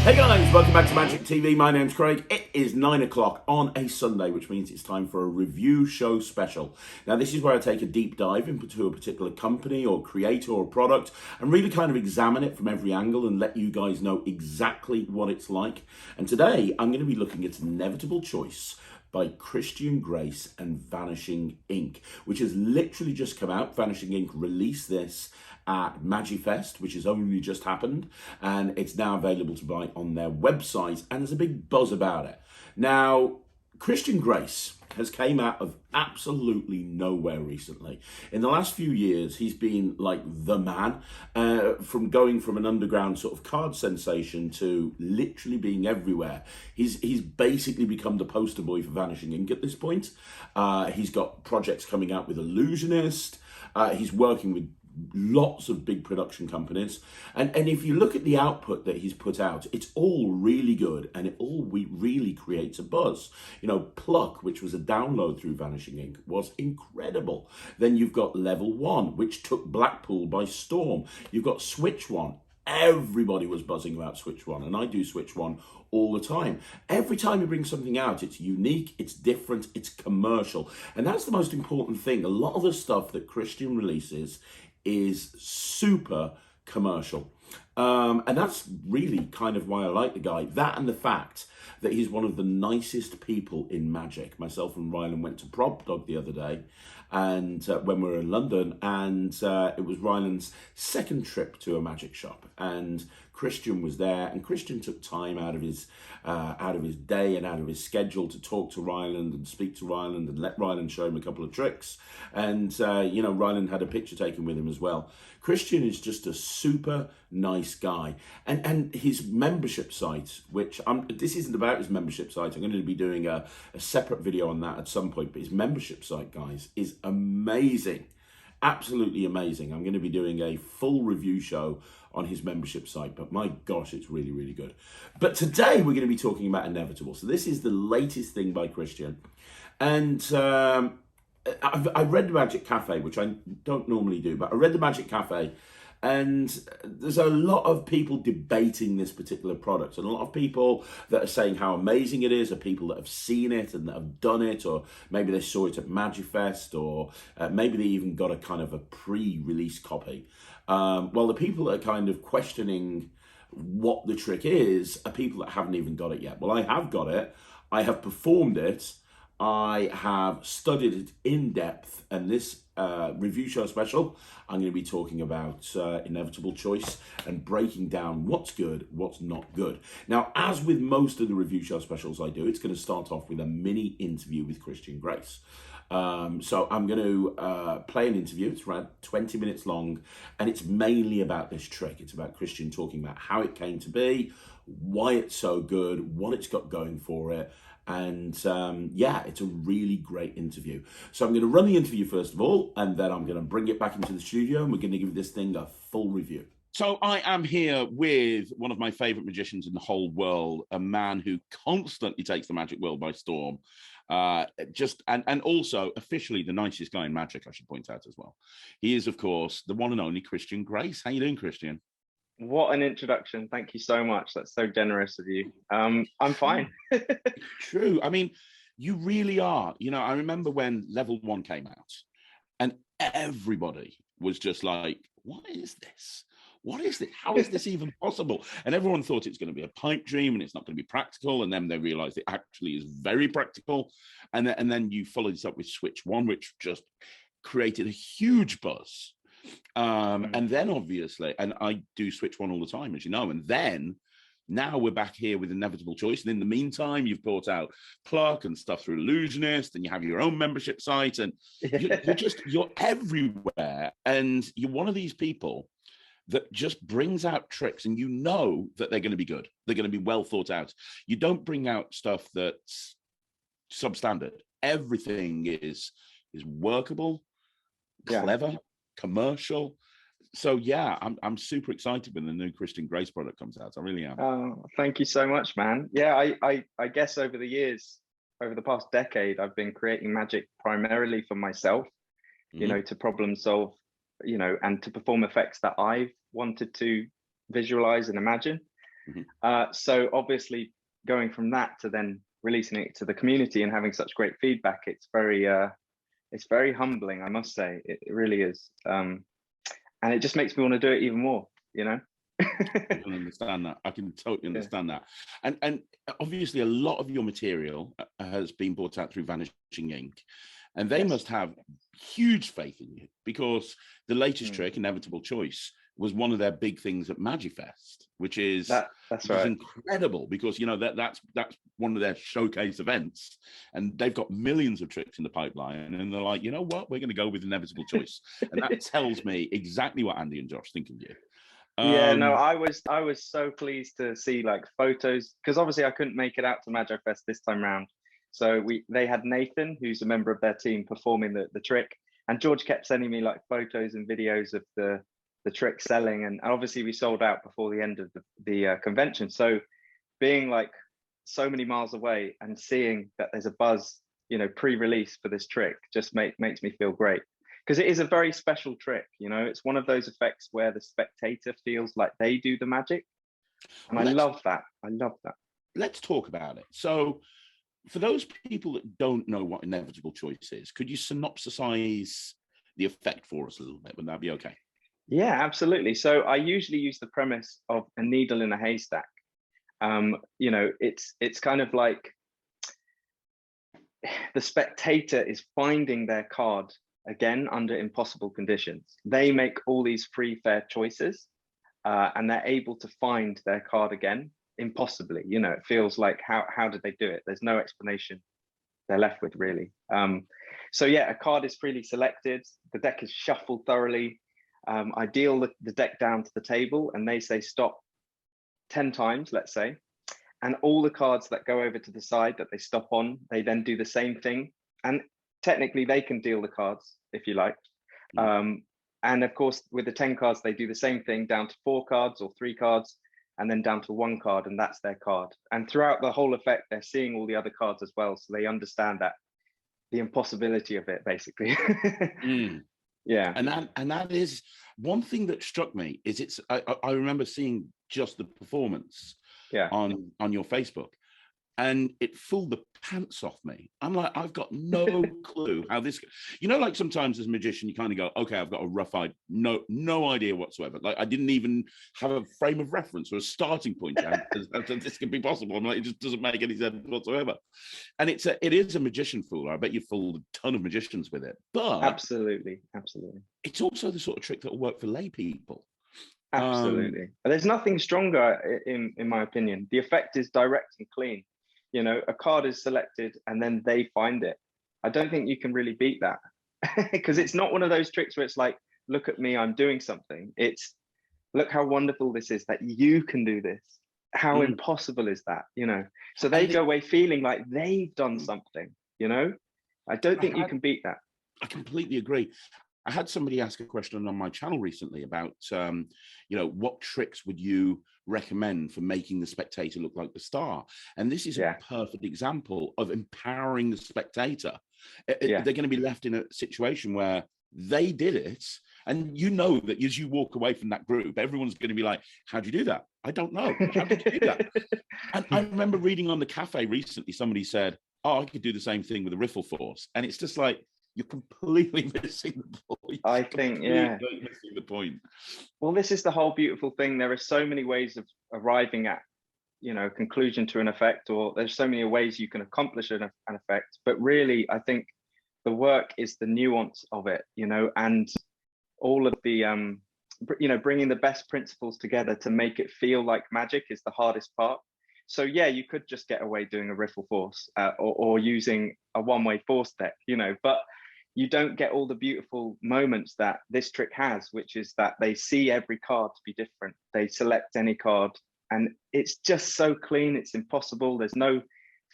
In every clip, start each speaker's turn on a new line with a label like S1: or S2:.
S1: Hey guys, welcome back to Magic TV. My name's Craig. It is 9 o'clock on a Sunday, which means it's time for a review show special. Now, this is where I take a deep dive into a particular company or creator or product and really kind of examine it from every angle and let you guys know exactly what it's like. And today, I'm going to be looking at Inevitable Choice by Christian Grace and Vanishing Ink, which has literally just come out. Vanishing Ink released this at Magifest, which has only just happened, and it's now available to buy on their website, and there's a big buzz about it. Now, Christian Grace has came out of absolutely nowhere recently. In the last few years, he's been like the man, from going from an underground sort of card sensation to literally being everywhere. He's basically become the poster boy for Vanishing Ink at this point. He's got projects coming out with Illusionist. He's working with lots of big production companies, and if you look at the output that he's put out, it's all really good, and it all really creates a buzz. You know, Pluck, which was a download through Vanishing Ink, was incredible. Then you've got Level 1, which took Blackpool by storm. You've got Switch 1. Everybody was buzzing about Switch 1, and I do Switch 1 all the time. Every time you bring something out, it's unique, it's different, it's commercial, and that's the most important thing. A lot of the stuff that Christian releases is super commercial. And that's really kind of why I like the guy. That and the fact that he's one of the nicest people in Magic. Myself and Rylan went to Prop Dog the other day, and when we were in London, and it was Rylan's second trip to a Magic shop, and Christian was there, and Christian took time out of his day and out of his schedule to talk to Ryland and speak to Ryland and let Ryland show him a couple of tricks. And Ryland had a picture taken with him as well. Christian is just a super nice guy, and his membership site, which this isn't about his membership site. I'm going to be doing a separate video on that at some point. But his membership site, guys, is amazing. Absolutely amazing. I'm going to be doing a full review show on his membership site, but my gosh, it's really, really good. But today we're going to be talking about Inevitable. So this is the latest thing by Christian. And I read the Magic Cafe, which I don't normally do, but I read the Magic Cafe, and there's a lot of people debating this particular product, and a lot of people that are saying how amazing it is are people that have seen it and that have done it, or maybe they saw it at Magifest, or maybe they even got a kind of a pre-release copy. Well, the people that are kind of questioning what the trick is are people that haven't even got it yet. Well, I have got it. I have performed it. I have studied it in depth, and this review show special, I'm going to be talking about Inevitable Choice and breaking down what's good, what's not good. Now, as with most of the review show specials I do, it's going to start off with a mini interview with Christian Grace. So I'm going to play an interview. It's around 20 minutes long, and it's mainly about this trick. It's about Christian talking about how it came to be, why it's so good, what it's got going for it. And it's a really great interview. So I'm going to run the interview first of all, and then I'm going to bring it back into the studio, and we're going to give this thing a full review. So I am here with one of my favorite magicians in the whole world, a man who constantly takes the magic world by storm. And also officially the nicest guy in Magic, I should point out as well. He is, of course, the one and only Christian Grace. How you doing, Christian?
S2: What an introduction. Thank you so much. That's so generous of you. I'm fine.
S1: True. I mean, you really are. You know, I remember when Level 1 came out, and everybody was just like, what is this? What is this? How is this even possible? And everyone thought it's going to be a pipe dream and it's not going to be practical. And then they realized it actually is very practical. And then you followed this up with Switch 1, which just created a huge buzz. And then obviously, and I do Switch 1 all the time, as you know, and then now we're back here with Inevitable Choice. And in the meantime, you've brought out Pluck and stuff through Illusionist, and you have your own membership site, and you're everywhere. And you're one of these people that just brings out tricks, and you know that they're going to be good. They're going to be well thought out. You don't bring out stuff that's substandard. Everything is workable, clever, commercial. So yeah, I'm super excited when the new Christian Grace product comes out. I really am.
S2: Oh, thank you so much, man. Yeah, I guess over the years, over the past decade, I've been creating magic primarily for myself, you know, to problem solve, you know, and to perform effects that I've wanted to visualize and imagine. So obviously going from that to then releasing it to the community and having such great feedback, it's very humbling, I must say. It really is. And it just makes me want to do it even more, you know?
S1: I can understand that. I can totally understand that. And obviously a lot of your material has been brought out through Vanishing Ink, and they must have huge faith in you, because the latest trick, Inevitable Choice, was one of their big things at Magifest, which is
S2: that's right.
S1: incredible, because you know that's one of their showcase events, and they've got millions of tricks in the pipeline, and they're like, you know what, we're going to go with Inevitable Choice, and that tells me exactly what Andy and Josh think of you.
S2: Yeah, no, I was so pleased to see like photos, because obviously I couldn't make it out to Magifest this time round. So they had Nathan, who's a member of their team, performing the trick, and George kept sending me like photos and videos of the trick selling, and obviously we sold out before the end of the convention. So being like so many miles away and seeing that there's a buzz, you know, pre-release for this trick just makes me feel great, because it is a very special trick. You know, it's one of those effects where the spectator feels like they do the magic, and I love that.
S1: Let's talk about it. So for those people that don't know what Inevitable Choice is, could you synopsize the effect for us a little bit? Would that be okay?
S2: Yeah, absolutely. So I usually use the premise of a needle in a haystack. You know, it's kind of like the spectator is finding their card again under impossible conditions. They make all these free, fair choices, and they're able to find their card again impossibly. You know, it feels like how did they do it? There's no explanation they're left with, really. So yeah, a card is freely selected. The deck is shuffled thoroughly. I deal the deck down to the table, and they say stop 10 times, let's say. And all the cards that go over to the side that they stop on, they then do the same thing. And technically they can deal the cards if you like. And of course, with the 10 cards, they do the same thing down to 4 cards or 3 cards, and then down to 1 card, and that's their card. And throughout the whole effect, they're seeing all the other cards as well. So they understand that the impossibility of it, basically. Yeah.
S1: And that is one thing that struck me, is I remember seeing just the performance on your Facebook, and it fooled the pants off me. I'm like, I've got no clue how this, you know, like sometimes as a magician, you kind of go, okay, I've got a rough idea, no idea whatsoever. Like I didn't even have a frame of reference or a starting point as this could be possible. I'm like, it just doesn't make any sense whatsoever. And it is a magician fooler. I bet you fooled a ton of magicians with it. But
S2: absolutely,
S1: it's also the sort of trick that will work for lay people.
S2: Absolutely. There's nothing stronger in my opinion. The effect is direct and clean. You know, a card is selected and then they find it. I don't think you can really beat that, because it's not one of those tricks where it's like, look at me, I'm doing something. It's, look how wonderful this is that you can do this. How impossible is that? You know, so they go away feeling like they've done something, you know. I don't think you can beat that.
S1: I completely agree. I had somebody ask a question on my channel recently about, you know, what tricks would you recommend for making the spectator look like the star? And this is a perfect example of empowering the spectator. They're going to be left in a situation where they did it. And you know that as you walk away from that group, everyone's going to be like, how'd you do that? I don't know. How did you do that? And I remember reading on the cafe recently, somebody said, oh, I could do the same thing with a riffle force. And it's just like, you're completely missing the point.
S2: I think, yeah.
S1: Missing the point.
S2: Well, this is the whole beautiful thing. There are so many ways of arriving at, you know, conclusion to an effect, or there's so many ways you can accomplish an effect. But really, I think the work is the nuance of it, you know, and all of the, you know, bringing the best principles together to make it feel like magic is the hardest part. So yeah, you could just get away doing a riffle force or using a one-way force deck, you know, but you don't get all the beautiful moments that this trick has, which is that they see every card to be different. They select any card and it's just so clean. It's impossible. There's no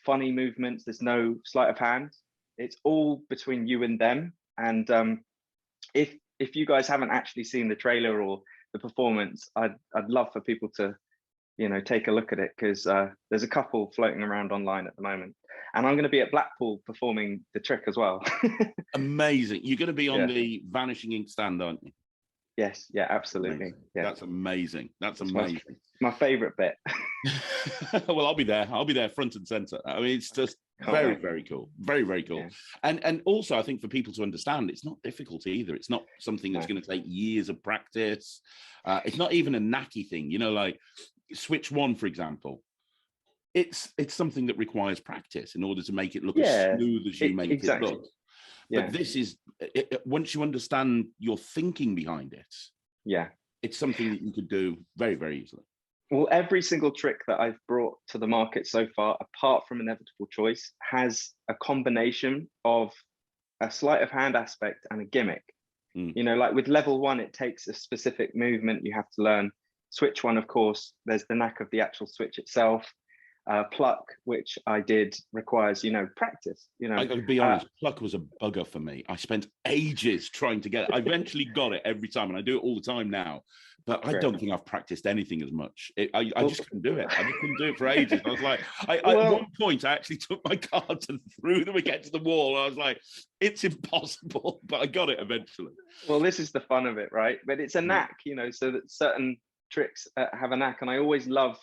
S2: funny movements. There's no sleight of hand. It's all between you and them. And if you guys haven't actually seen the trailer or the performance, I'd love for people to, you know, take a look at it, because there's a couple floating around online at the moment, and I'm going to be at Blackpool performing the trick as well.
S1: Amazing. You're going to be on the Vanishing Ink stand, aren't you?
S2: Yes, yeah, absolutely.
S1: Amazing.
S2: Yeah,
S1: That's amazing. That's
S2: it's
S1: amazing.
S2: my favorite bit.
S1: Well, I'll be there. I'll be there front and center. I mean, it's just
S2: Can't
S1: very,
S2: wait.
S1: very cool. Very, very cool.
S2: Yeah.
S1: And also, I think for people to understand, it's not difficult either. It's not something that's
S2: No.
S1: going to take years of practice. It's not even a knacky thing. You know, like switch one, for example. It's something that requires practice in order to make it look as
S2: Yeah,
S1: smooth as you make it
S2: exactly.
S1: look.
S2: Yeah,
S1: But this is once you understand your thinking behind it,
S2: yeah.
S1: it's something that you could do very, very easily.
S2: Well, every single trick that I've brought to the market so far, apart from Inevitable Choice, has a combination of a sleight of hand aspect and a gimmick.
S1: Mm.
S2: You know, like with level one, it takes a specific movement you have to learn. Switch one, of course, there's the knack of the actual switch itself. Pluck, which I did, requires, practice.
S1: I got to be honest, pluck was a bugger for me. I spent ages trying to get it. I eventually got it every time, and I do it all the time now. But I don't think I've practiced anything as much. I just couldn't do it. I just couldn't do it for ages. I was like, at one point, I actually took my cards and threw them against the wall. I was like, it's impossible, but I got it eventually.
S2: Well, this is the fun of it, right? But it's a knack, so that certain tricks have a knack. And I always love,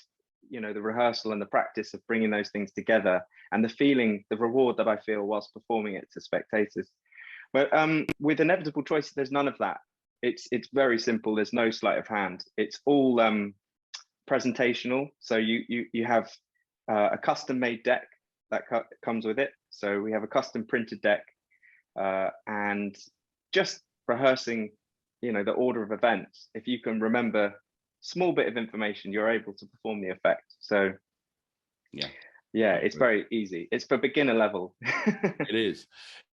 S2: the rehearsal and the practice of bringing those things together and the feeling, the reward that I feel whilst performing it to spectators. But with Inevitable Choice, there's none of that. It's very simple. There's no sleight of hand. It's all presentational. So you have a custom made deck that comes with it. So we have a custom printed deck, and just rehearsing, the order of events. If you can remember small bit of information, you're able to perform the effect. So yeah, it's very easy. It's for beginner level.
S1: It is.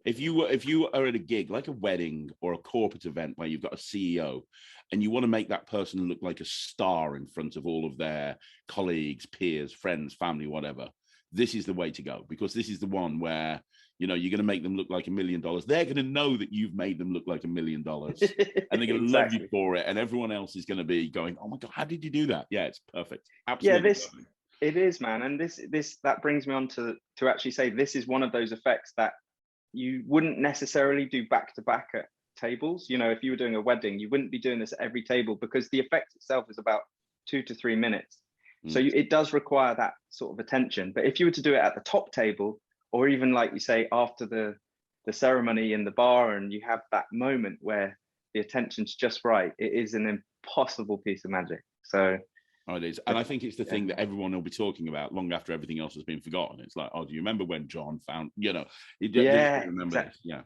S1: If you are at a gig like a wedding or a corporate event where you've got a CEO and you want to make that person look like a star in front of all of their colleagues, peers, friends, family, whatever, this is the way to go, because this is the one where you're going to make them look like $1 million. They're going to know that you've made them look like $1 million, and they're going to love you for it. And everyone else is going to be going, "Oh my God, how did you do that?" Yeah, it's perfect. Absolutely.
S2: Yeah, it is, man. And this that brings me on to actually say this is one of those effects that you wouldn't necessarily do back to back at tables. If you were doing a wedding, you wouldn't be doing this at every table because the effect itself is about 2 to 3 minutes. So it does require that sort of attention. But if you were to do it at the top table, or even like you say, after the ceremony in the bar, and you have that moment where the attention's just right, it is an impossible piece of magic. So
S1: it is. And I think it's the thing that everyone will be talking about long after everything else has been forgotten. It's like, oh, do you remember when John found, remember
S2: exactly.
S1: this? Yeah,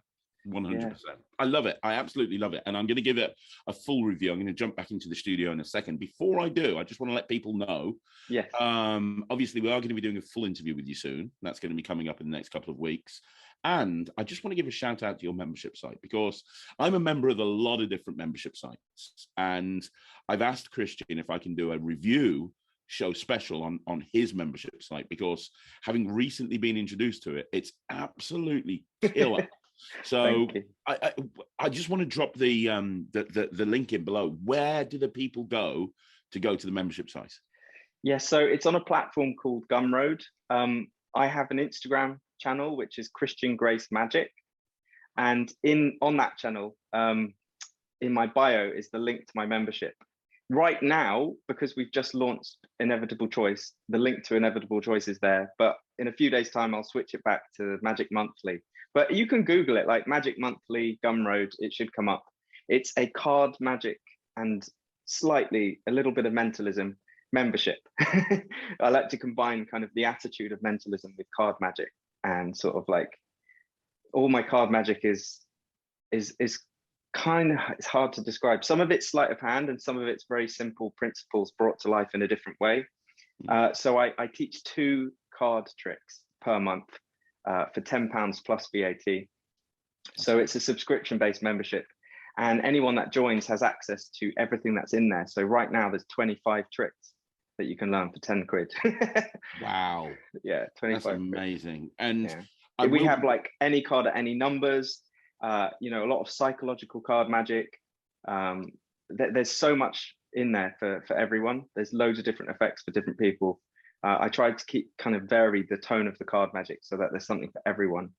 S1: 100%. I love it. I absolutely love it. And I'm going to give it a full review. I'm going to jump back into the studio in a second. Before I do, I just want to let people know.
S2: Yes.
S1: Obviously, we are going to be doing a full interview with you soon. That's going to be coming up in the next couple of weeks. And I just want to give a shout out to your membership site, because I'm a member of a lot of different membership sites. And I've asked Christian if I can do a review show special on his membership site, because having recently been introduced to it, it's absolutely killer. So I just want to drop the link in below. Where do the people go to the membership site?
S2: Yeah, so it's on a platform called Gumroad. I have an Instagram channel which is Christian Grace Magic, and on that channel, in my bio is the link to my membership. Right now, because we've just launched Inevitable Choice, the link to Inevitable Choice is there. But in a few days' time, I'll switch it back to Magic Monthly. But you can Google it, like Magic Monthly Gumroad. It should come up. It's a card magic and a little bit of mentalism membership. I like to combine kind of the attitude of mentalism with card magic, and sort of like all my card magic is kind of, it's hard to describe. Some of it's sleight of hand and some of it's very simple principles brought to life in a different way. So I teach 2 card tricks per month for £10 plus VAT. So it's a subscription-based membership, and anyone that joins has access to everything that's in there. So right now there's 25 tricks that you can learn for 10 quid.
S1: Wow.
S2: Yeah, 25.
S1: That's amazing. And
S2: we have like any card at any numbers, a lot of psychological card magic. There's so much in there for everyone. There's loads of different effects for different people. I tried to keep kind of vary the tone of the card magic so that there's something for everyone.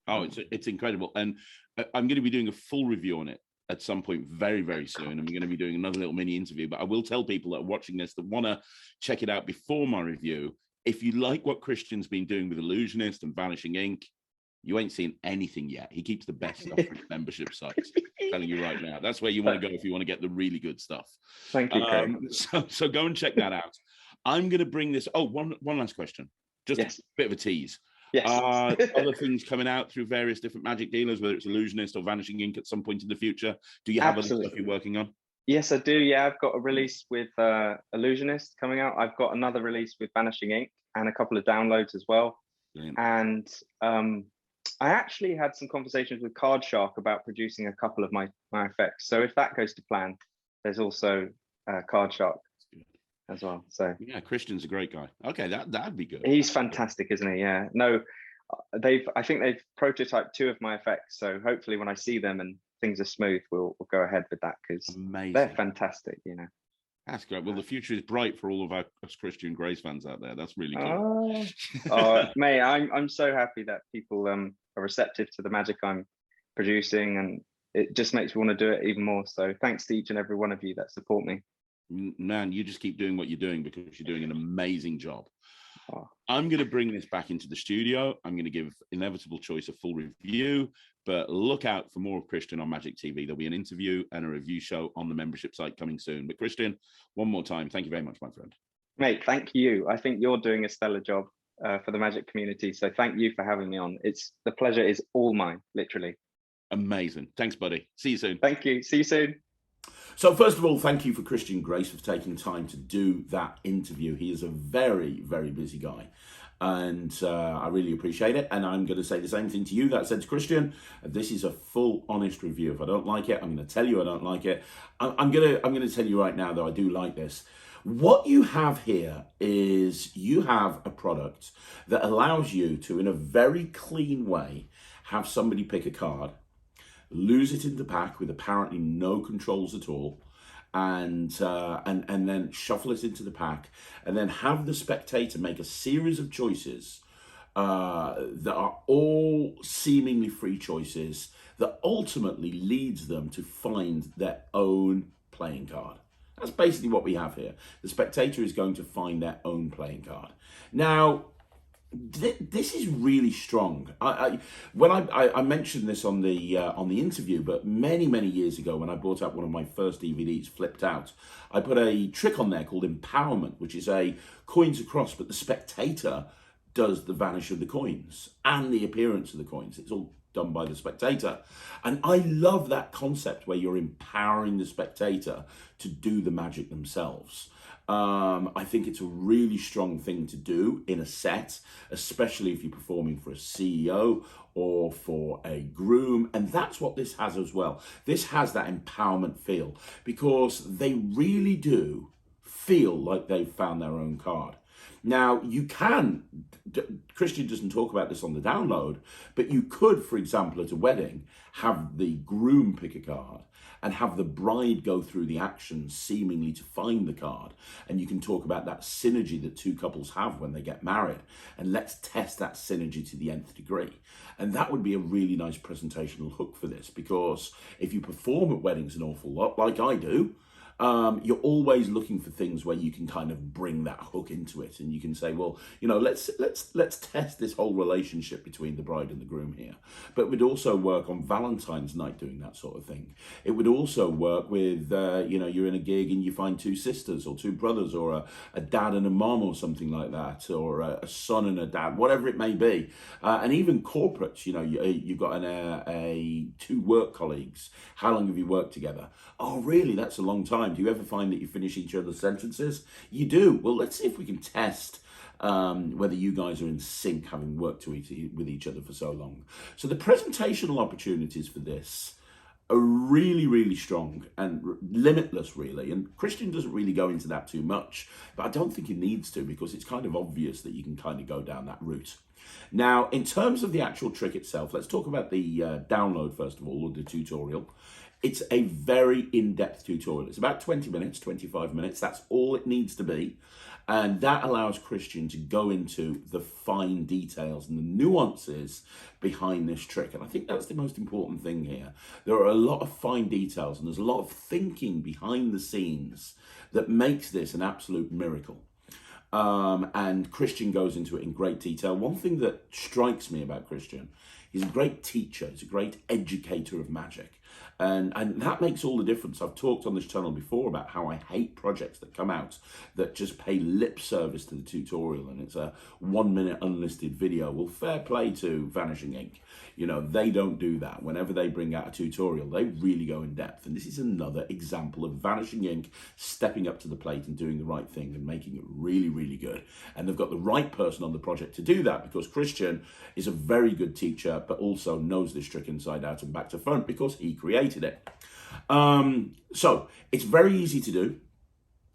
S1: Oh, it's incredible. And I'm going to be doing a full review on it at some point very, very soon, and we're going to be doing another little mini interview. But I will tell people that are watching this that want to check it out before my review. If you like what Christian's been doing with Illusionist and Vanishing Ink, you ain't seen anything yet. He keeps the best stuff for his membership sites. I'm telling you right now, that's where you want to go if you want to get the really good stuff.
S2: Thank you, Craig.
S1: So go and check that out. I'm going to bring this. Oh, one last question. Just a bit of a tease.
S2: Yes.
S1: Other things coming out through various different magic dealers, whether it's Illusionist or Vanishing Ink at some point in the future. Do you have other stuff you're working on?
S2: Yes, I do. Yeah, I've got a release with Illusionist coming out. I've got another release with Vanishing Ink and a couple of downloads as well.
S1: Brilliant.
S2: And I actually had some conversations with Card Shark about producing a couple of my effects. So if that goes to plan, there's also Card Shark as well. So
S1: yeah, Christian's a great guy. Okay, that'd be good.
S2: He's fantastic, isn't he? Yeah. No, I think they've prototyped 2 of my effects. So hopefully when I see them and things are smooth, we'll go ahead with that, because they're fantastic, you know.
S1: That's great. Well, the future is bright for all of us Christian Grace fans out there. That's really
S2: cool. Mate, I'm so happy that people are receptive to the magic I'm producing, and it just makes me want to do it even more. So thanks to each and every one of you that support me.
S1: Man, you just keep doing what you're doing, because you're doing an amazing job. I'm going to bring this back into the studio. I'm going to give Inevitable Choice a full review, but look out for more of Christian on Magic TV. There'll be an interview and a review show on the membership site coming soon. But Christian, one more time, thank you very much, my friend.
S2: Mate, thank you. I think you're doing a stellar job for the Magic community. So thank you for having me on. The pleasure is all mine, literally.
S1: Amazing. Thanks, buddy. See you soon.
S2: Thank you. See you soon.
S1: So first of all, thank you for Christian Grace for taking time to do that interview. He is a very, very busy guy, and I really appreciate it. And I'm going to say the same thing to you that I said to Christian. This is a full, honest review. If I don't like it, I'm going to tell you I don't like it. I'm going to tell you right now, though, I do like this. What you have here is you have a product that allows you to, in a very clean way, have somebody pick a card, lose it in the pack with apparently no controls at all, and then shuffle it into the pack, and then have the spectator make a series of choices that are all seemingly free choices that ultimately leads them to find their own playing card. That's basically what we have here. The spectator is going to find their own playing card. Now, this is really strong. I mentioned this on the interview, but many years ago when I brought out one of my first DVDs, Flipped Out, I put a trick on there called Empowerment, which is a coins across, but the spectator does the vanish of the coins and the appearance of the coins. It's all done by the spectator. And I love that concept where you're empowering the spectator to do the magic themselves. I think it's a really strong thing to do in a set, especially if you're performing for a CEO or for a groom. And that's what this has as well. This has that empowerment feel, because they really do feel like they've found their own card. Now, you can, Christian doesn't talk about this on the download, but you could, for example, at a wedding, have the groom pick a card and have the bride go through the actions seemingly to find the card. And you can talk about that synergy that two couples have when they get married. And let's test that synergy to the nth degree. And that would be a really nice presentational hook for this, because if you perform at weddings an awful lot, like I do, you're always looking for things where you can kind of bring that hook into it, and you can say, well, you know, let's test this whole relationship between the bride and the groom here. But it would also work on Valentine's night doing that sort of thing. It would also work with, you know, you're in a gig and you find two sisters or two brothers, or a dad and a mom or something like that, or a son and a dad, whatever it may be. And even corporates, you know, you've got two work colleagues. How long have you worked together? Oh, really? That's a long time. Do you ever find that you finish each other's sentences? You do. Well, let's see if we can test whether you guys are in sync, having worked with each other for so long. So the presentational opportunities for this are really, really strong and limitless, really. And Christian doesn't really go into that too much, but I don't think he needs to, because it's kind of obvious that you can kind of go down that route. Now, in terms of the actual trick itself, let's talk about the download first of all, or the tutorial. It's a very in-depth tutorial. It's about 20 minutes, 25 minutes. That's all it needs to be. And that allows Christian to go into the fine details and the nuances behind this trick. And I think that's the most important thing here. There are a lot of fine details and there's a lot of thinking behind the scenes that makes this an absolute miracle. And Christian goes into it in great detail. One thing that strikes me about Christian, he's a great teacher, he's a great educator of magic. And that makes all the difference. I've talked on this channel before about how I hate projects that come out that just pay lip service to the tutorial and it's a 1 minute unlisted video. Well, fair play to Vanishing Ink. You know, they don't do that. Whenever they bring out a tutorial, they really go in depth. And this is another example of Vanishing Ink stepping up to the plate and doing the right thing and making it really, really good. And they've got the right person on the project to do that because Christian is a very good teacher, but also knows this trick inside out and back to front because he created it. So it's very easy to do.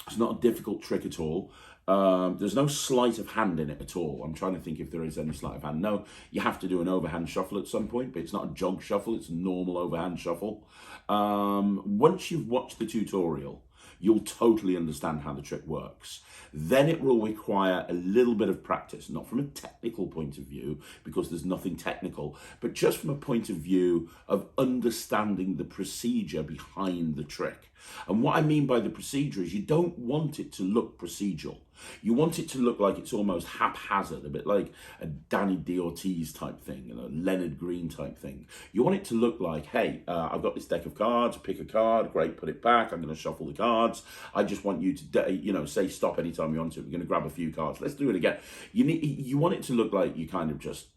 S1: It's not a difficult trick at all. There's no sleight of hand in it at all. I'm trying to think if there is any sleight of hand. No, you have to do an overhand shuffle at some point, but it's not a jog shuffle, it's a normal overhand shuffle. Once you've watched the tutorial, you'll totally understand how the trick works. Then it will require a little bit of practice, not from a technical point of view, because there's nothing technical, but just from a point of view of understanding the procedure behind the trick. And what I mean by the procedure is you don't want it to look procedural. You want it to look like it's almost haphazard, a bit like a Danny D. Ortiz type thing, a Leonard Green type thing. You want it to look like, hey, I've got this deck of cards, pick a card, great, put it back, I'm going to shuffle the cards. I just want you to, say stop anytime you want to. We're going to grab a few cards. Let's do it again. You want it to look like you kind of just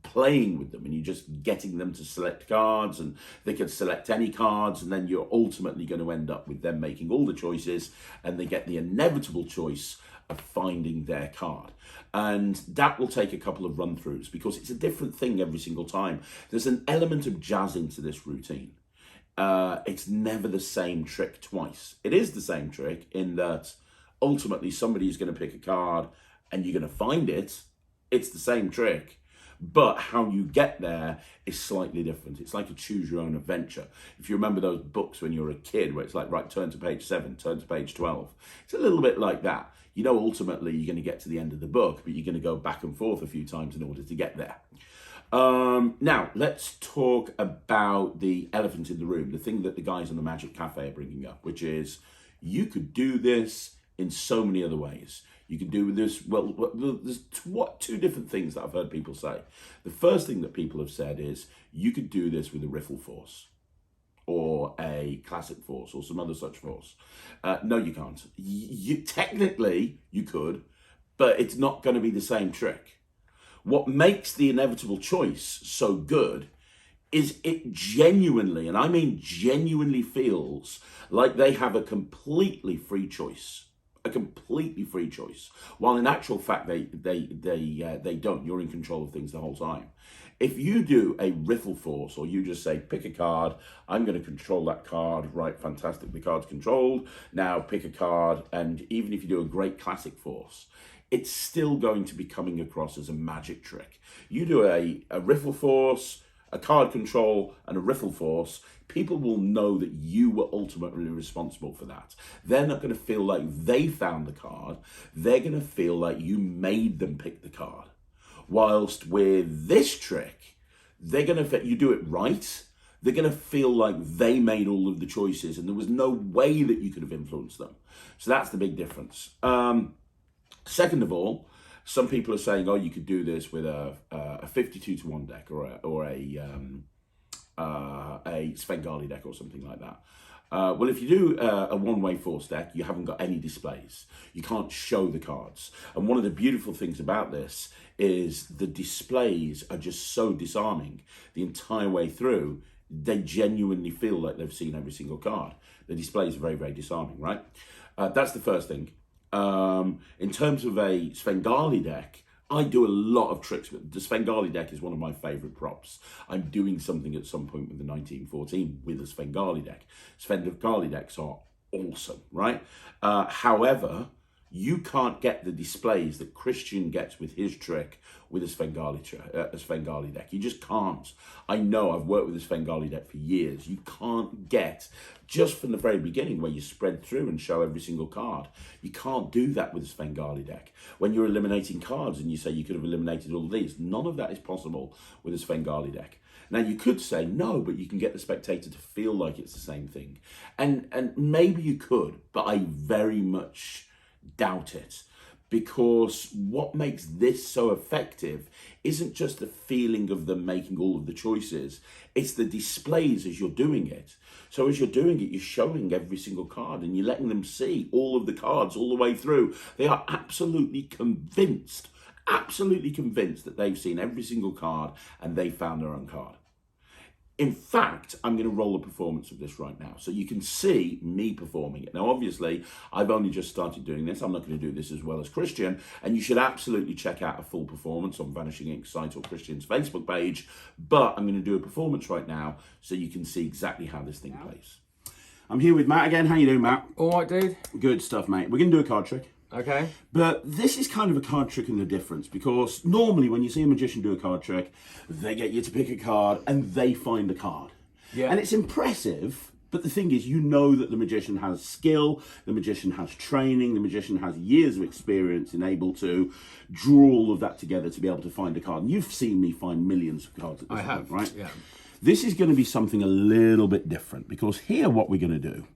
S1: playing with them and you're just getting them to select cards and they can select any cards and then you're ultimately going to end up with them making all the choices and they get the inevitable choice of finding their card. And that will take a couple of run throughs because it's a different thing every single time. There's an element of jazz into this routine. It's never the same trick twice. It is the same trick in that ultimately somebody's going to pick a card and you're going to find it. It's the same trick. But how you get there is slightly different. It's like a choose your own adventure. If you remember those books when you were a kid where it's like, right, turn to page 7, turn to page 12. It's a little bit like that. You know, ultimately you're going to get to the end of the book, but you're going to go back and forth a few times in order to get there. Now, let's talk about the elephant in the room, the thing that the guys on the Magic Cafe are bringing up, which is you could do this in so many other ways. You can do this, well, there's two different things that I've heard people say. The first thing that people have said is you could do this with a riffle force or a classic force or some other such force. No, you can't. Technically, you could, but it's not going to be the same trick. What makes the inevitable choice so good is it genuinely, and I mean genuinely, feels like they have a completely free choice. A completely free choice, while in actual fact they don't. You're in control of things the whole time. If you do a riffle force, or you just say pick a card, I'm going to control that card, right? Fantastic, the card's controlled. Now pick a card, and even if you do a great classic force, it's still going to be coming across as a magic trick. You do a riffle force, a card control, and a riffle force, people will know that you were ultimately responsible for that. They're not going to feel like they found the card. They're going to feel like you made them pick the card. Whilst with this trick, they're going to, you do it right, they're going to feel like they made all of the choices and there was no way that you could have influenced them. So that's the big difference. Second of all, some people are saying, oh, you could do this with a 52-1 deck or a Svengali deck or something like that. Well, if you do a one-way force deck, you haven't got any displays. You can't show the cards. And one of the beautiful things about this is the displays are just so disarming the entire way through. They genuinely feel like they've seen every single card. The displays are very, very disarming, right? That's the first thing. In terms of a Svengali deck, I do a lot of tricks with the Svengali deck. Is one of my favorite props. I'm doing something at some point with the 1914 with a Svengali deck. Svengali decks are awesome, right? However, You can't get the displays that Christian gets with his trick with a Svengali deck. You just can't. I know, I've worked with a Svengali deck for years. You can't get, just from the very beginning where you spread through and show every single card, you can't do that with a Svengali deck. When you're eliminating cards and you say you could have eliminated all of these, none of that is possible with a Svengali deck. Now, you could say, no, but you can get the spectator to feel like it's the same thing. And maybe you could, but I very much doubt it. Because what makes this so effective isn't just the feeling of them making all of the choices, it's the displays as you're doing it. So as you're doing it, you're showing every single card and you're letting them see all of the cards all the way through. They are absolutely convinced that they've seen every single card and they found their own card. In fact, I'm going to roll a performance of this right now so you can see me performing it. Now, obviously, I've only just started doing this. I'm not going to do this as well as Christian, and you should absolutely check out a full performance on Vanishing Ink's site or Christian's Facebook page, but I'm going to do a performance right now so you can see exactly how this thing plays. I'm here with Matt again. How you doing, Matt?
S3: All right, dude.
S1: Good stuff, mate. We're going to do a card trick.
S3: Okay.
S1: But this is kind of a card trick and the difference, because normally when you see a magician do a card trick, they get you to pick a card and they find a card.
S3: Yeah.
S1: And it's impressive, but the thing is, you know that the magician has skill, the magician has training, the magician has years of experience and able to draw all of that together to be able to find a card. And you've seen me find millions of cards at this point, right?
S3: Yeah.
S1: This is going to be something a little bit different, because here what we're going to do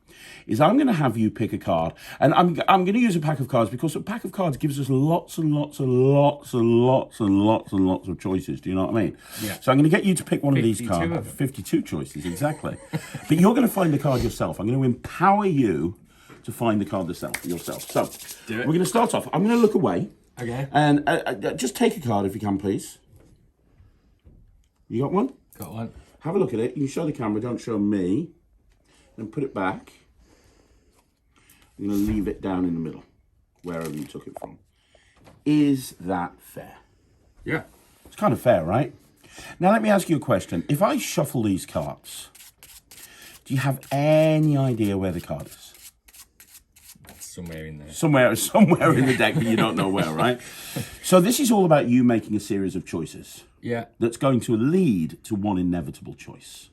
S1: is I'm going to have you pick a card, and I'm going to use a pack of cards because a pack of cards gives us lots and lots and lots and lots and lots and lots of choices. Do you know what I mean?
S3: Yeah.
S1: So I'm going to get you to pick one of these
S3: 52
S1: cards.
S3: of them.
S1: 52 choices, exactly. But you're going to find the card yourself. I'm going to empower you to find the card yourself. So
S3: Do it.
S1: we're going to start off. I'm going to look away.
S3: Okay.
S1: And just take a card if you can, please. You got one?
S3: Got one.
S1: Have a look at it. You show the camera, don't show me. Then put it back. I'm going to leave it down in the middle, wherever you took it from. Is that fair?
S3: Yeah.
S1: It's kind of fair, right? Now, let me ask you a question. If I shuffle these cards, do you have any idea where the card is?
S3: Somewhere in there.
S1: Somewhere in the deck, but you don't know where, right? So this is all about you making a series of choices.
S3: Yeah.
S1: That's going to lead to one inevitable choice.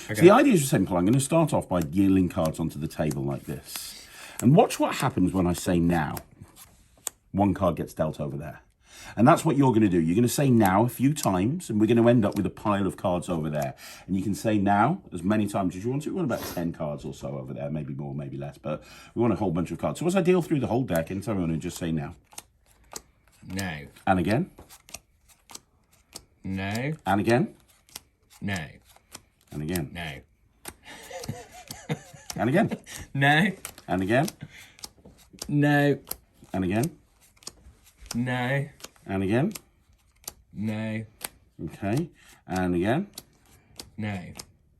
S3: Okay.
S1: So the idea is simple. I'm going to start off by dealing cards onto the table like this. And watch what happens when I say now. One card gets dealt over there. And that's what you're going to do. You're going to say now a few times, and we're going to end up with a pile of cards over there. And you can say now as many times as you want to. We want about 10 cards or so over there, maybe more, maybe less, but we want a whole bunch of cards. So as I deal through the whole deck, anytime I want to just say now.
S3: No.
S1: And again.
S3: No.
S1: And again.
S3: No.
S1: And again.
S3: No.
S1: And again.
S3: No.
S1: And again.
S3: No.
S1: And again.
S3: No.
S1: And again.
S3: No.
S1: Okay. And again.
S3: No.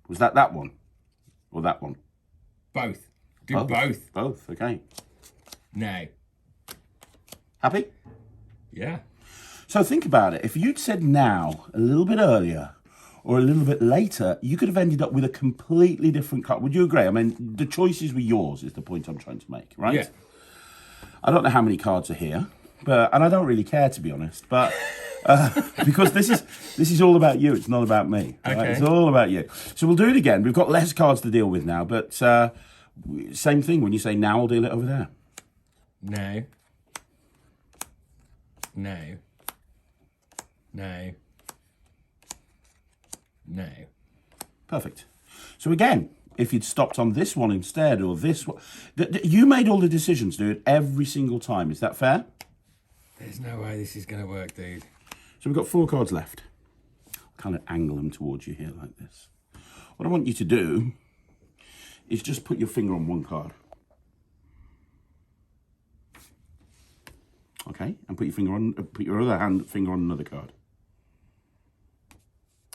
S1: Was that one? Or that one?
S3: Both. Do both.
S1: Both, okay.
S3: No.
S1: Happy?
S3: Yeah.
S1: So think about it. If you'd said now a little bit earlier or a little bit later, you could have ended up with a completely different card. Would you agree? I mean, the choices were yours is the point I'm trying to make, right?
S3: Yeah.
S1: I don't know how many cards are here, and I don't really care, to be honest, but because this is all about you. It's not about me. Right?
S3: Okay.
S1: It's all about you. So we'll do it again. We've got less cards to deal with now, but same thing. When you say now, I'll deal it over there.
S3: No. No. No. No.
S1: Perfect. So again, if you'd stopped on this one instead, or this one, you made all the decisions, dude, every single time. Is that fair?
S3: There's no way this is going to work, dude.
S1: So we've got 4 cards left. I'll kind of angle them towards you here like this. What I want you to do is just put your finger on one card. Okay, and put your other finger on another card.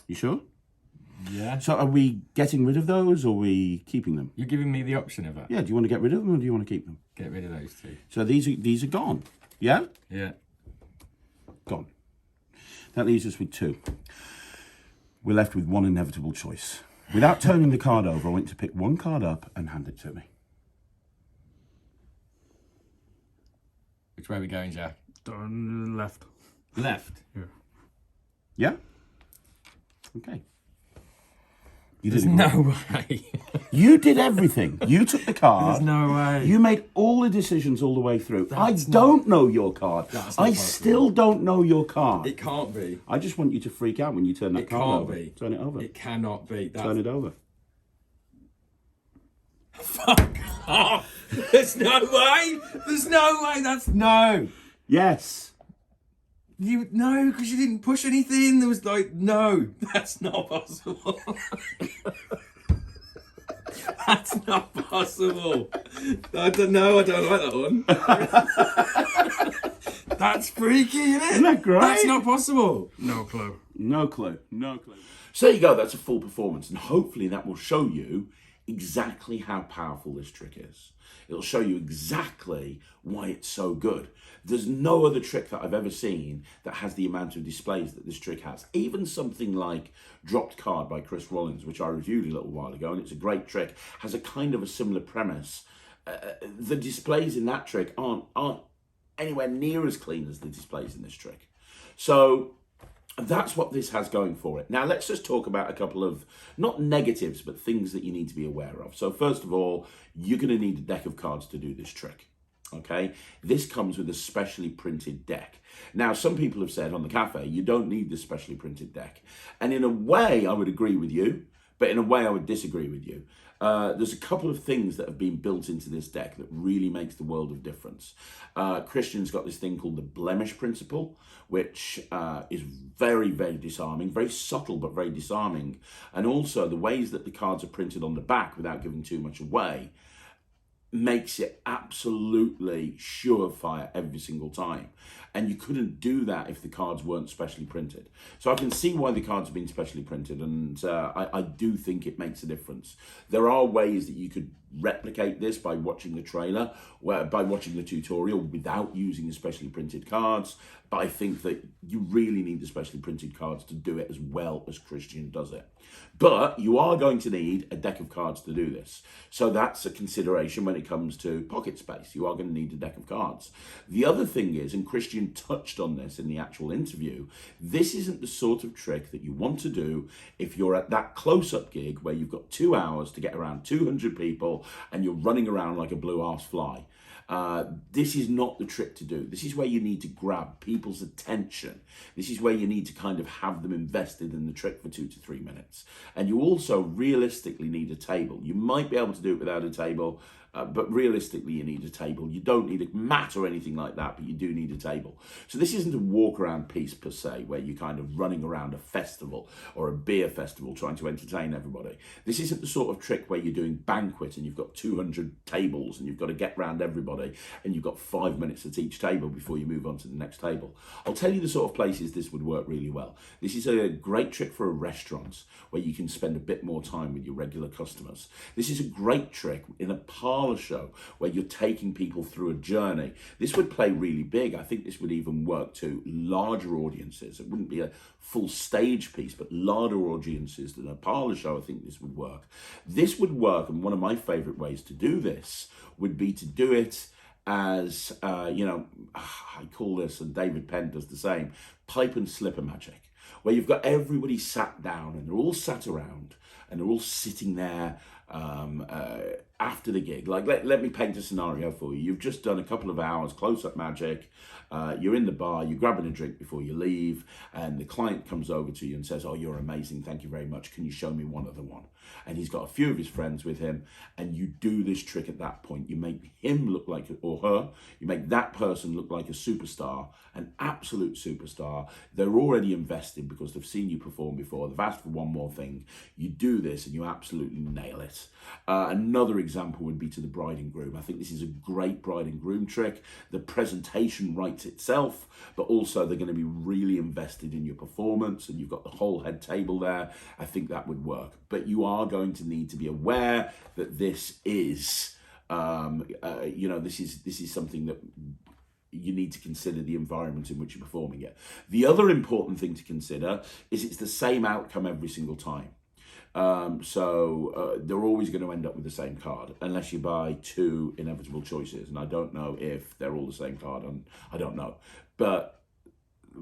S1: You sure?
S3: Yeah.
S1: So are we getting rid of those, or are we keeping them?
S3: You're giving me the option of it.
S1: Yeah, do you want to get rid of them, or do you want to keep them?
S3: Get rid of those two.
S1: So these are gone. Yeah?
S3: Yeah.
S1: Gone. That leaves us with 2. We're left with one inevitable choice. Without turning the card over, I want you to pick one card up and hand it to me.
S3: Which way are we going, Jack?
S4: Down left.
S3: Left.
S1: Yeah? Okay. You
S3: There's
S1: did it.
S3: no way.
S1: You did everything. You took the card.
S3: There's no way.
S1: You made all the decisions all the way through.
S3: That's
S1: I don't know your card.
S3: That's not
S1: I
S3: possible.
S1: still don't know your card.
S3: It can't be.
S1: I just want you to freak out when you turn that
S3: It
S1: card
S3: can't
S1: over.
S3: be.
S1: Turn it over.
S3: It cannot be.
S1: Turn it over.
S3: Fuck off. There's no way. There's no way. That's no.
S1: Yes.
S3: No, because you didn't push anything. There was like, no, that's not possible. That's not possible. I don't know. I don't like that one. That's freaky, isn't it?
S1: Isn't that great?
S3: That's not possible.
S4: No clue.
S1: No clue. No clue. So there you go. That's a full performance. And hopefully that will show you exactly how powerful this trick is. It'll show you exactly why it's so good. There's no other trick that I've ever seen that has the amount of displays that this trick has. Even something like Dropped Card by Chris Rollins, which I reviewed a little while ago, and it's a great trick, has a kind of a similar premise. The displays in that trick aren't anywhere near as clean as the displays in this trick. So that's what this has going for it. Now, let's just talk about a couple of, not negatives, but things that you need to be aware of. So first of all, you're going to need a deck of cards to do this trick. Okay, this comes with a specially printed deck. Now, some people have said on the cafe, you don't need this specially printed deck. And in a way, I would agree with you, but in a way, I would disagree with you. There's a couple of things that have been built into this deck that really makes the world of difference. Christian's got this thing called the blemish principle, which is very, very disarming, very subtle, but very disarming. And also the ways that the cards are printed on the back without giving too much away makes it absolutely surefire every single time. And you couldn't do that if the cards weren't specially printed. So I can see why the cards have been specially printed, and I do think it makes a difference. There are ways that you could replicate this by watching the trailer, by watching the tutorial without using the specially printed cards, but I think that you really need the specially printed cards to do it as well as Christian does it. But you are going to need a deck of cards to do this. So that's a consideration when it comes to pocket space. You are going to need a deck of cards. The other thing is, and Christian touched on this in the actual interview, this isn't the sort of trick that you want to do if you're at that close-up gig where you've got 2 hours to get around 200 people and you're running around like a blue-ass fly. This is not the trick to do. This is where you need to grab people's attention. This is where you need to kind of have them invested in the trick for 2 to 3 minutes. And you also realistically need a table. You might be able to do it without a table, but realistically you need a table. You don't need a mat or anything like that, but you do need a table. So this isn't a walk around piece per se, where you're kind of running around a festival or a beer festival trying to entertain everybody. This isn't the sort of trick where you're doing banquet and you've got 200 tables and you've got to get round everybody and you've got 5 minutes at each table before you move on to the next table. I'll tell you the sort of places this would work really well. This is a great trick for a restaurant where you can spend a bit more time with your regular customers. This is a great trick in a parlor show where you're taking people through a journey. This would play really big. I think this would even work to larger audiences. It wouldn't be a full stage piece, but larger audiences than a parlor show. I think this would work. This would work, and one of my favorite ways to do this would be to do it as, I call this, and David Penn does the same, pipe and slipper magic, where you've got everybody sat down and they're all sat around and they're all sitting there after the gig. Like, let me paint a scenario for you. You've just done a couple of hours close-up magic. You're in the bar, you're grabbing a drink before you leave, and the client comes over to you and says, "Oh, you're amazing, thank you very much. Can you show me one other one?" And he's got a few of his friends with him, and you do this trick at that point. You make him look like, or her, you make that person look like a superstar, an absolute superstar. They're already invested because they've seen you perform before. They've asked for one more thing. You do this and you absolutely nail it. Another example would be to the bride and groom. I think this is a great bride and groom trick. The presentation writes itself, but also they're going to be really invested in your performance, and you've got the whole head table there. I think that would work. But you are going to need to be aware that this is, this is something that you need to consider the environment in which you're performing it. The other important thing to consider is it's the same outcome every single time. They're always going to end up with the same card unless you buy 2 Inevitable Choices. And I don't know if they're all the same card. I don't know. But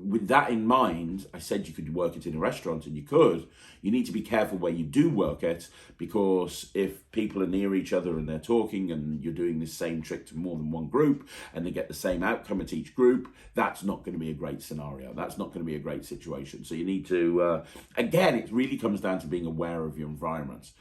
S1: with that in mind, I said you could work it in a restaurant, and you could. You need to be careful where you do work it, because if people are near each other and they're talking and you're doing the same trick to more than one group and they get the same outcome at each group, that's not going to be a great scenario. That's not going to be a great situation. So you need to, again, it really comes down to being aware of your environment.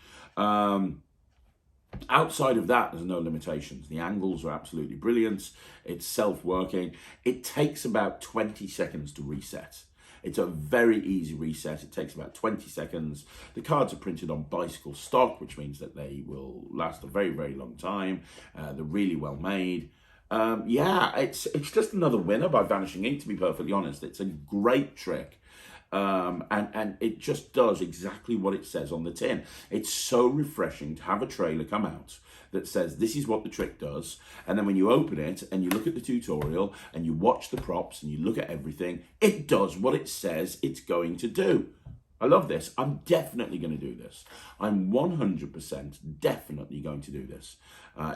S1: Outside of that, there's no limitations. The angles are absolutely brilliant. It's self-working. It takes about 20 seconds to reset. It's a very easy reset. It takes about 20 seconds. The cards are printed on bicycle stock, which means that they will last a very, very long time. They're really well made. Yeah, it's just another winner by Vanishing Ink, to be perfectly honest. It's a great trick. And it just does exactly what it says on the tin. It's so refreshing to have a trailer come out that says this is what the trick does, and then when you open it and you look at the tutorial and you watch the props and you look at everything, it does what it says it's going to do. I love this. I'm definitely going to do this. I'm 100% definitely going to do this.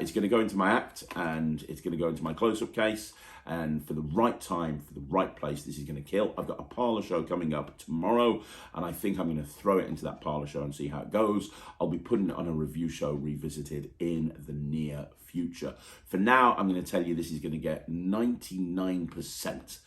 S1: It's going to go into my act, and it's going to go into my close-up case, and for the right time, for the right place, this is going to kill. I've got a parlour show coming up tomorrow, and I think I'm going to throw it into that parlour show and see how it goes. I'll be putting it on a review show revisited in the near future. For now, I'm going to tell you this is going to get 99%.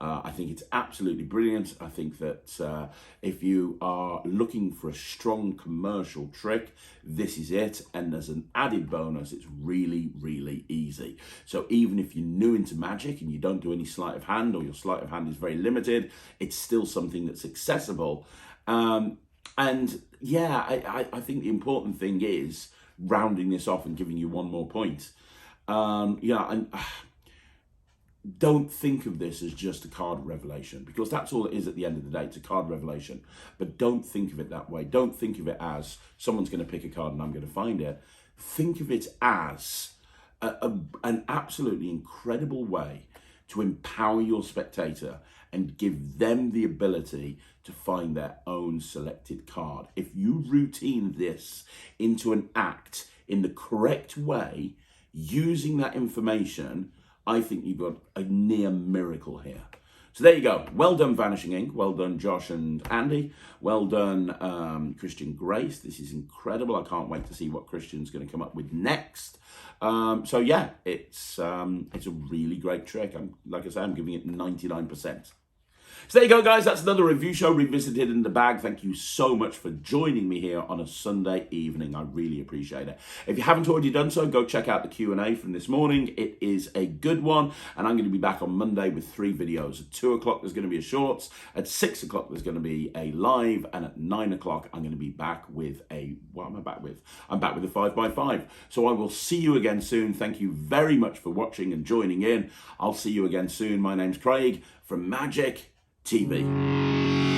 S1: I think it's absolutely brilliant. I think that if you are looking for a strong commercial trick, this is it. And as an added bonus, it's really, really easy. So even if you're new into magic and you don't do any sleight of hand, or your sleight of hand is very limited, it's still something that's accessible. And yeah, I think the important thing is rounding this off and giving you one more point. Don't think of this as just a card revelation, because that's all it is at the end of the day. It's a card revelation. But don't think of it that way. Don't think of it as someone's going to pick a card and I'm going to find it. Think of it as an absolutely incredible way to empower your spectator and give them the ability to find their own selected card. If you routine this into an act in the correct way, using that information, I think you've got a near miracle here. So there you go. Well done, Vanishing Ink. Well done, Josh and Andy. Well done, Christian Grace. This is incredible. I can't wait to see what Christian's going to come up with next. So yeah, it's a really great trick. Like I say, I'm giving it 99%. So there you go, guys. That's another review show revisited in the bag. Thank you so much for joining me here on a Sunday evening. I really appreciate it. If you haven't already done so, go check out the Q&A from this morning. It is a good one, and I'm going to be back on Monday with 3 videos. At 2 o'clock, there's going to be a shorts. At 6 o'clock, there's going to be a live, and at 9 o'clock, I'm going to be back with a, what am I back with? I'm back with a 5x5. So I will see you again soon. Thank you very much for watching and joining in. I'll see you again soon. My name's Craig from Magic TV.